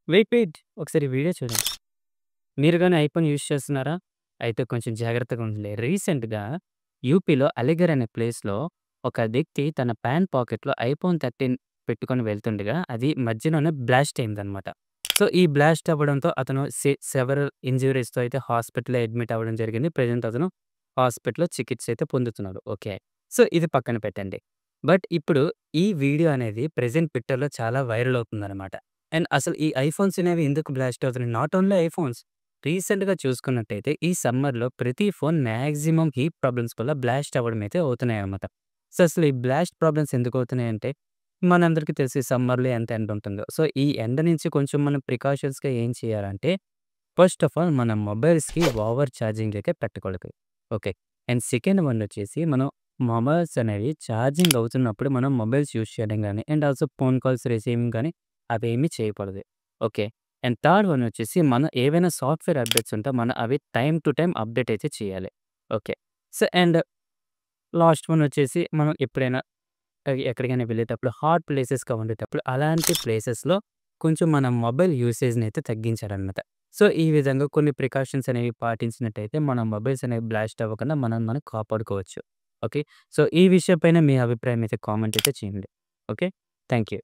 Wait. ఒకసారి ఈ video చూడండి. మీరు గాని ఐఫోన్ యూజ్ చేస్తున్నారా? అయితే కొంచెం జాగ్రత్తగా ఉండండి. రీసెంట్‌గా యూపీలో అలీగర్ అనే ప్లేస్‌లో ఒక వ్యక్తి తన ప్యాంట్ పాకెట్‌లో ఐఫోన్ 13 పెట్టుకొని వెళ్తుండగా అది మధ్యలోనే బ్లాస్ట్ అయిందనమాట. సో, ఈ బ్లాస్ట్ అవ్వడంతో అతను సెవెరల్ ఇంజ్యూరీస్‌తో అయితే హాస్పిటల్‌లో అడ్మిట్ అవ్వడం జరిగింది. ప్రెజెంట్ అతను హాస్పిటల్‌లో చికిత్స అయితే పొందుతున్నాడు. ఓకే. సో, ఇది పక్కన పెట్టండి. బట్ ఇప్పుడు ఈ వీడియో అనేది ప్రెజెంట్ ట్విట్టర్‌లో చాలా వైరల్ అవుతుందనమాట. అండ్ అసలు ఈ ఐఫోన్స్ అనేవి ఎందుకు బ్లాస్ట్ అవుతున్నాయి? Not only iPhones. రీసెంట్‌గా చూసుకున్నట్టయితే ఈ సమ్మర్‌లో ప్రతి ఫోన్ మాక్సిమం హీట్ ప్రాబ్లమ్స్ వల్ల బ్లాస్ట్ అవ్వడం అయితే అవుతున్నాయన్నమాట. సో, అసలు ఈ బ్లాస్ట్ ప్రాబ్లమ్స్ ఎందుకు అవుతున్నాయంటే, మనందరికీ తెలుసు ఈ సమ్మర్‌లో ఎంత ఎండ ఉంటుందో. సో, ఈ ఎండ నుంచి కొంచెం మనం ప్రికాషన్స్‌గా ఏం చేయాలంటే, ఫస్ట్ ఆఫ్ ఆల్ మన మొబైల్స్‌కి ఓవర్ ఛార్జింగ్ అయితే పెట్టకూడదు. ఓకే. అండ్ సెకండ్ వన్ వచ్చేసి మనం మొబైల్స్ అనేవి ఛార్జింగ్ అవుతున్నప్పుడు మనం మొబైల్స్ యూజ్ చేయడం గాని, and also phone calls receiving గాని అవేమీ చేయకూడదు. ఓకే. అండ్ థర్డ్ వన్ వచ్చేసి మనం ఏవైనా సాఫ్ట్‌వేర్ అప్డేట్స్ ఉంటే మనం అవి టైమ్ టు టైమ్ అప్డేట్ అయితే చేయాలి. Okay. So, and last one వచ్చేసి మనం ఎప్పుడైనా ఎక్కడికైనా వెళ్ళేటప్పుడు హాట్ ప్లేసెస్‌గా ఉండేటప్పుడు అలాంటి ప్లేసెస్‌లో కొంచెం మన మొబైల్ యూసేజ్‌నైతే తగ్గించాలనమాట. సో, ఈ విధంగా కొన్ని ప్రికాషన్స్ అనేవి పాటించినట్టయితే మన మొబైల్స్ అనేవి బ్లాస్ట్ అవ్వకుండా మనం కాపాడుకోవచ్చు. ఓకే. సో, ఈ విషయం పైన మీ అభిప్రాయం అయితే కామెంట్ అయితే చేయండి. ఓకే. Thank you.